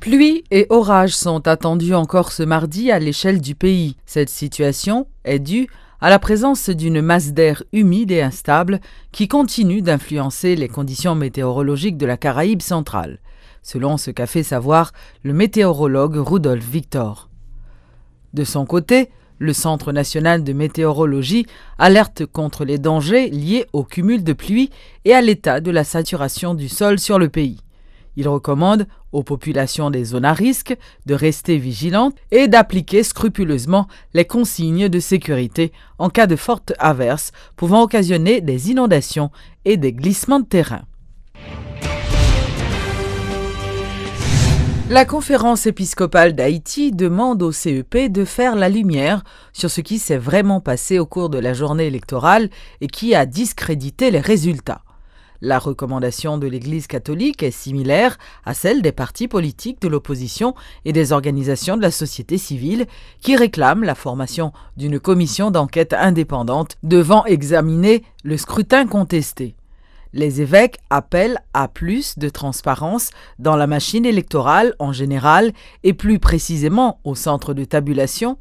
Pluie et orages sont attendus encore ce mardi à l'échelle du pays. Cette situation est due à la présence d'une masse d'air humide et instable qui continue d'influencer les conditions météorologiques de la Caraïbe centrale, selon ce qu'a fait savoir le météorologue Rudolf Victor. De son côté, le Centre national de météorologie alerte contre les dangers liés au cumul de pluie et à l'état de la saturation du sol sur le pays. Il recommande aux populations des zones à risque de rester vigilantes et d'appliquer scrupuleusement les consignes de sécurité en cas de fortes averses pouvant occasionner des inondations et des glissements de terrain. La conférence épiscopale d'Haïti demande au CEP de faire la lumière sur ce qui s'est vraiment passé au cours de la journée électorale et qui a discrédité les résultats. La recommandation de l'Église catholique est similaire à celle des partis politiques de l'opposition et des organisations de la société civile qui réclament la formation d'une commission d'enquête indépendante devant examiner le scrutin contesté. Les évêques appellent à plus de transparence dans la machine électorale en général et plus précisément au centre de tabulation.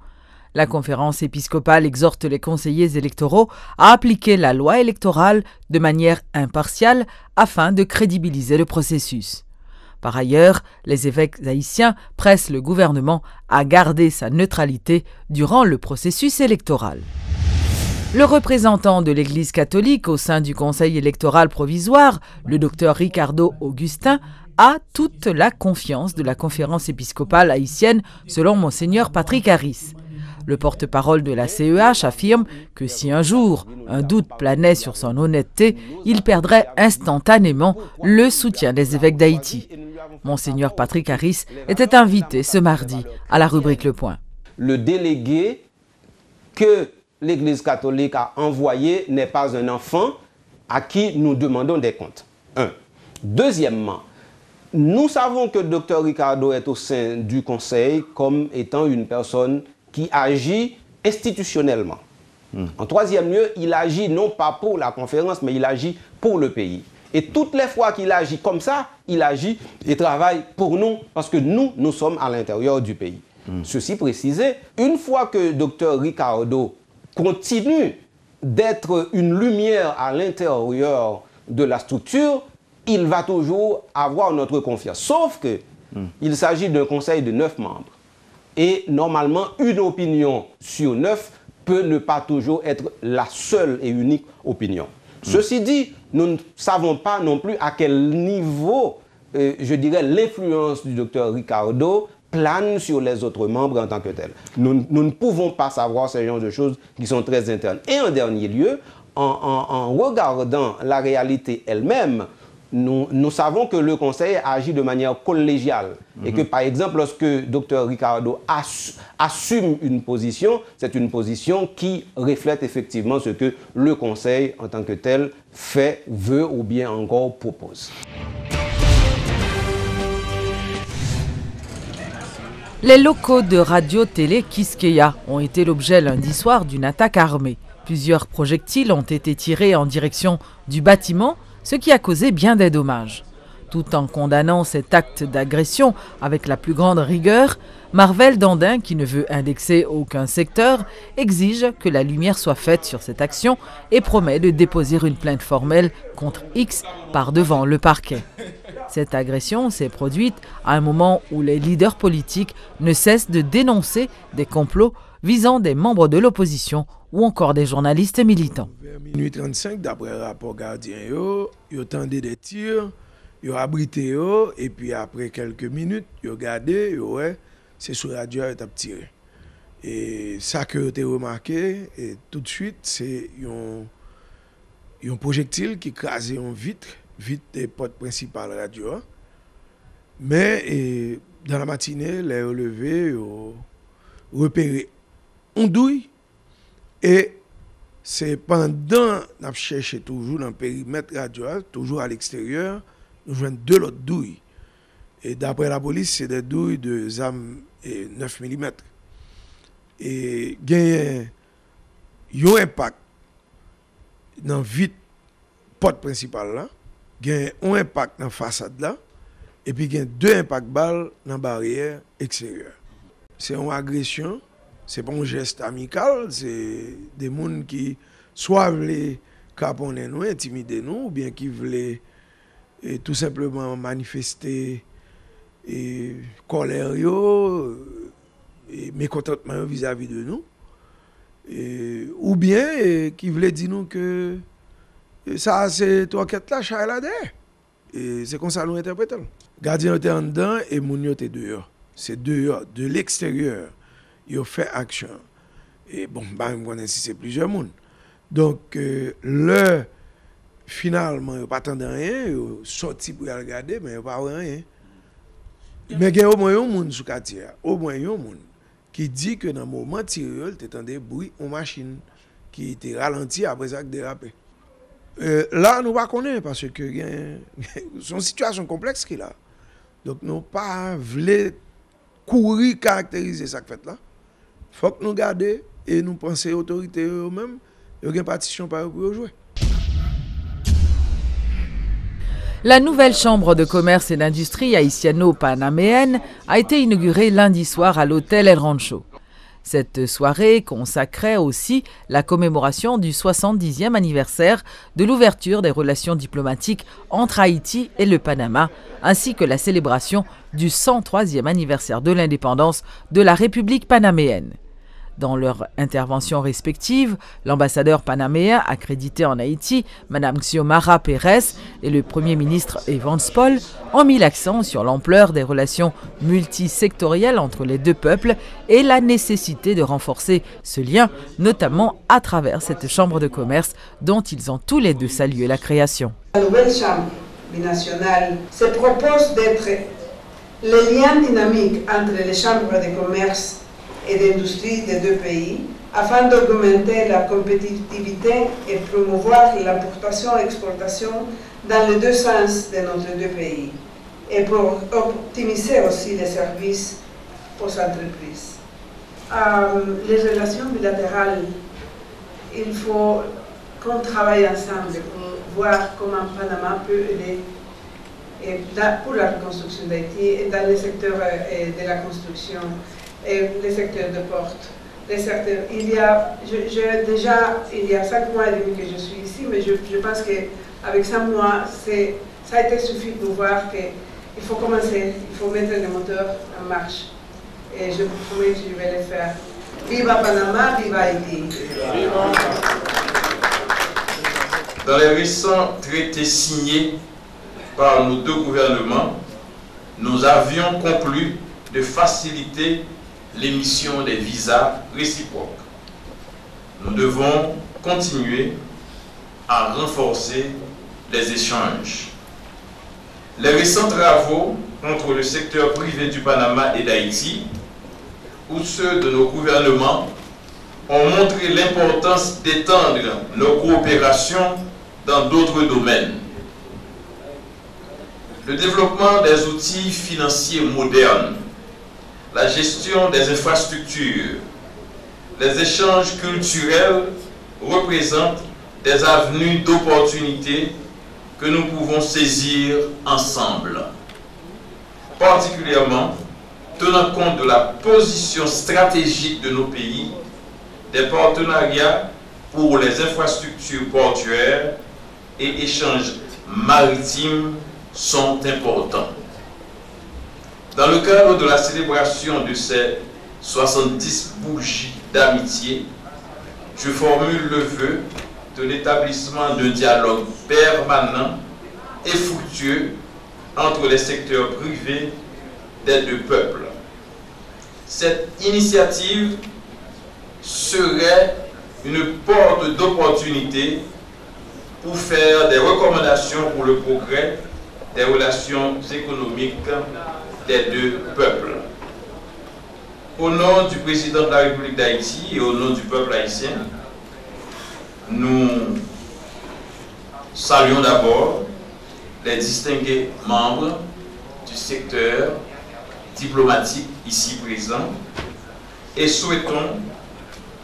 La conférence épiscopale exhorte les conseillers électoraux à appliquer la loi électorale de manière impartiale afin de crédibiliser le processus. Par ailleurs, les évêques haïtiens pressent le gouvernement à garder sa neutralité durant le processus électoral. Le représentant de l'Église catholique au sein du Conseil électoral provisoire, le docteur Ricardo Augustin, a toute la confiance de la conférence épiscopale haïtienne selon Monseigneur Patrick Harris. Le porte-parole de la CEH affirme que si un jour un doute planait sur son honnêteté, il perdrait instantanément le soutien des évêques d'Haïti. Monseigneur Patrick Harris était invité ce mardi à la rubrique Le Point. Le délégué que l'Église catholique a envoyé n'est pas un enfant à qui nous demandons des comptes. Un. Deuxièmement, nous savons que le Dr Ricardo est au sein du Conseil comme étant une personne qui agit institutionnellement. En troisième lieu, il agit non pas pour la conférence, mais il agit pour le pays. Et toutes les fois qu'il agit comme ça, il agit et travaille pour nous, parce que nous sommes à l'intérieur du pays. Ceci précisé, une fois que Dr Ricardo continue d'être une lumière à l'intérieur de la structure, il va toujours avoir notre confiance. Sauf que il s'agit d'un conseil de 9 membres. Et normalement, une opinion sur 9 peut ne pas toujours être la seule et unique opinion. Ceci dit, nous ne savons pas non plus à quel niveau, je dirais, l'influence du docteur Ricardo plane sur les autres membres en tant que tel. Nous ne pouvons pas savoir ce genre de choses qui sont très internes. Et en dernier lieu, en regardant la réalité elle-même, nous savons que le Conseil agit de manière collégiale. Et que, par exemple, lorsque Dr Ricardo assume une position, c'est une position qui reflète effectivement ce que le Conseil, en tant que tel, fait, veut ou bien encore propose. Les locaux de Radio-Télé Quisqueya ont été l'objet lundi soir d'une attaque armée. Plusieurs projectiles ont été tirés en direction du bâtiment, ce qui a causé bien des dommages. Tout en condamnant cet acte d'agression avec la plus grande rigueur, Marvel Dandin, qui ne veut indexer aucun secteur, exige que la lumière soit faite sur cette action et promet de déposer une plainte formelle contre X par devant le parquet. Cette agression s'est produite à un moment où les leaders politiques ne cessent de dénoncer des complots visant des membres de l'opposition ou encore des journalistes militants. Vers minuit 35, d'après le rapport gardien, ils entendaient des tirs, ils ont abrité, et puis après quelques minutes, ils ont regardé, ouais, c'est sur la radio qui a tiré. Et ça que vous avez remarqué, et tout de suite, c'est un projectile qui crase une vitre des portes principales de la radio. Mais dans la matinée, les relevés ont repéré une douille. Et c'est pendant qu'on cherche toujours dans le périmètre radio, toujours à l'extérieur, nous jouons 2 autres douilles. Et d'après la police, c'est des douilles de ZAM 9 mm. Et il y a un impact dans la vitre porte principale là, il y a un impact dans la façade là, et puis il y a 2 impacts balles dans la barrière extérieure. C'est une agression, c'est pas un geste amical, c'est des gens qui soit veulent caponner nous, intimider nous, ou bien qui veulent tout simplement manifester colère et mécontentement vis-à-vis de nous, ou bien qui veulent dire nous que ça c'est toi qui es là, chat là derrière. Et c'est comme ça nous interprétons. Gardien était en dedans et moun yo était dehors. C'est dehors, de l'extérieur, ils ont fait action. Et bon, bah, on connaît si c'est plusieurs monde. Donc, finalement, ils n'ont pas attendu rien, ils ont sorti pour regarder, mais ils n'ont pas rien. Mais il y a au moins un monde sous quartier, au moins un monde qui dit que dans le moment tiré, tu entendais bruit de machine qui était ralenti après ça dérapé. Là, nous ne connaissons pas parce que c'est une situation complexe qu'il a. Donc, nous ne pas voulu courir caractériser ça fait là. Il faut que nous gardions et nous pensions aux autorités eux-mêmes. Il y a une partition par eux pour jouer. La nouvelle chambre de commerce et d'industrie haïtiano-panaméenne a été inaugurée lundi soir à l'hôtel El Rancho. Cette soirée consacrait aussi la commémoration du 70e anniversaire de l'ouverture des relations diplomatiques entre Haïti et le Panama, ainsi que la célébration du 103e anniversaire de l'indépendance de la République panaméenne. Dans leurs interventions respectives, l'ambassadeur panaméen accrédité en Haïti, Mme Xiomara Pérez, et le Premier ministre Evans Paul ont mis l'accent sur l'ampleur des relations multisectorielles entre les deux peuples et la nécessité de renforcer ce lien, notamment à travers cette chambre de commerce dont ils ont tous les deux salué la création. La nouvelle chambre binationale se propose d'être le lien dynamique entre les chambres de commerce et d'industrie des deux pays afin d'augmenter la compétitivité et promouvoir l'importation et l'exportation dans les deux sens de nos deux pays et pour optimiser aussi les services aux entreprises. Les relations bilatérales, il faut qu'on travaille ensemble pour voir comment Panama peut aider pour la reconstruction d'Haïti et dans le secteur de la construction et les secteurs de porte. Les secteurs, il y a 5 mois et demi que je suis ici, mais je pense qu'avec 5 mois, ça a été suffisant pour voir qu'il faut commencer, il faut mettre les moteurs en marche. Et je vous promets que je vais le faire. Viva Panama, viva Haïti. Dans les récents traités signés par nos deux gouvernements, nous avions conclu de faciliter l'émission des visas réciproques. Nous devons continuer à renforcer les échanges. Les récents travaux entre le secteur privé du Panama et d'Haïti, ou ceux de nos gouvernements, ont montré l'importance d'étendre nos coopérations dans d'autres domaines. Le développement des outils financiers modernes, la gestion des infrastructures, les échanges culturels représentent des avenues d'opportunités que nous pouvons saisir ensemble. Particulièrement, tenant compte de la position stratégique de nos pays, des partenariats pour les infrastructures portuaires et échanges maritimes sont importants. Dans le cadre de la célébration de ces 70 bougies d'amitié, je formule le vœu de l'établissement d'un dialogue permanent et fructueux entre les secteurs privés des deux peuples. Cette initiative serait une porte d'opportunité pour faire des recommandations pour le progrès des relations économiques des deux peuples. Au nom du président de la République d'Haïti et au nom du peuple haïtien, nous saluons d'abord les distingués membres du secteur diplomatique ici présents et souhaitons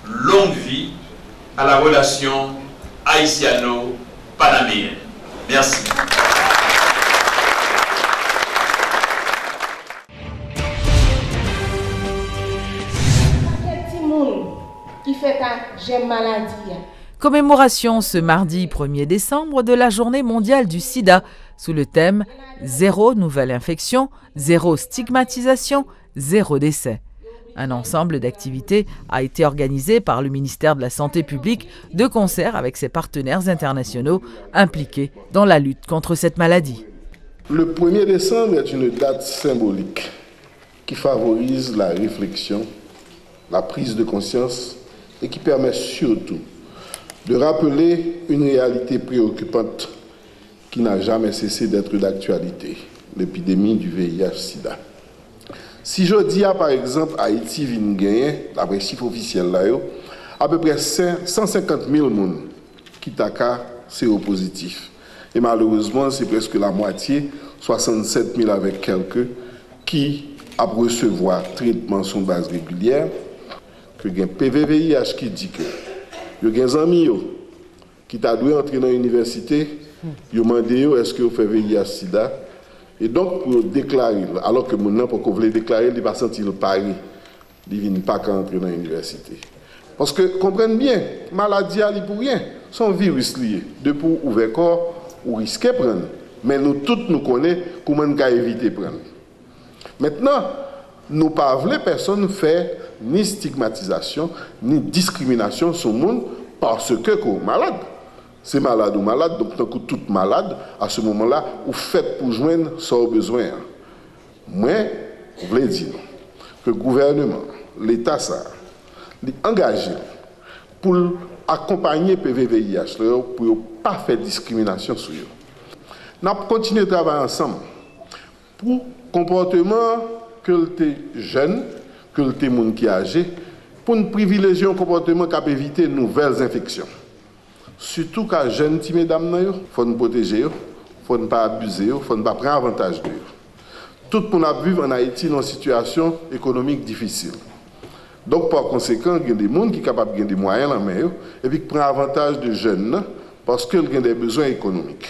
longue vie à la relation haïtiano-panaméenne. Merci. qui fait que j'ai maladie. Commémoration ce mardi 1er décembre de la Journée mondiale du sida sous le thème « Zéro nouvelle infection, zéro stigmatisation, zéro décès ». Un ensemble d'activités a été organisé par le ministère de la Santé publique de concert avec ses partenaires internationaux impliqués dans la lutte contre cette maladie. Le 1er décembre est une date symbolique qui favorise la réflexion, la prise de conscience et qui permet surtout de rappeler une réalité préoccupante qui n'a jamais cessé d'être d'actualité, l'épidémie du VIH-Sida. Si je dis par exemple Haïti vient gagner, d'après chiffre officiel là, à peu près 150 000 personnes qui sont séropositifs. Et malheureusement, c'est presque la moitié, 67 000 avec quelques, qui a recevoir traitement sur base régulière, que y a un PVVIH qui dit que il y a des amis qui t'a dû entrer dans l'université, ils ont demandé est-ce que vous faites VIH-Sida. Et donc, pour déclarer, alors que maintenant, pour qu'on voulait déclarer, il ne va pas sentir le pari, il ne va pas entrer dans l'université. Parce que, comprenez bien, maladie, elle pour rien, son virus lié, de pour ouvrir corps, ou risquer de prendre. Mais nous tous nous connaissons comment on peut éviter de prendre. Maintenant, nous ne voulons pas personne faire ni stigmatisation, ni discrimination sur le monde parce que est malade. C'est malade ou malade, donc tant que tout malade, à ce moment-là, vous faites pour joindre son besoin. Moi, je voulais dire que le gouvernement, l'État, ça, est engagé pour accompagner PVVIH, pour ne pas faire discrimination sur eux. Nous allons continuer à travailler ensemble pour comportement que le jeune, que le monde qui est âgé, pour nous privilégier un comportement qui peut éviter de nouvelles infections. Surtout quand les jeunes petits mesdames, il faut nous protéger, il ne faut pas abuser, il ne faut pas prendre avantage d'eux. Tout le monde vit en Haïti dans une situation économique difficile. Donc, par conséquent, il y a des gens qui sont capables de gagner des moyens en main et puis qui prennent avantage de jeunes parce qu'ils ont des besoins économiques.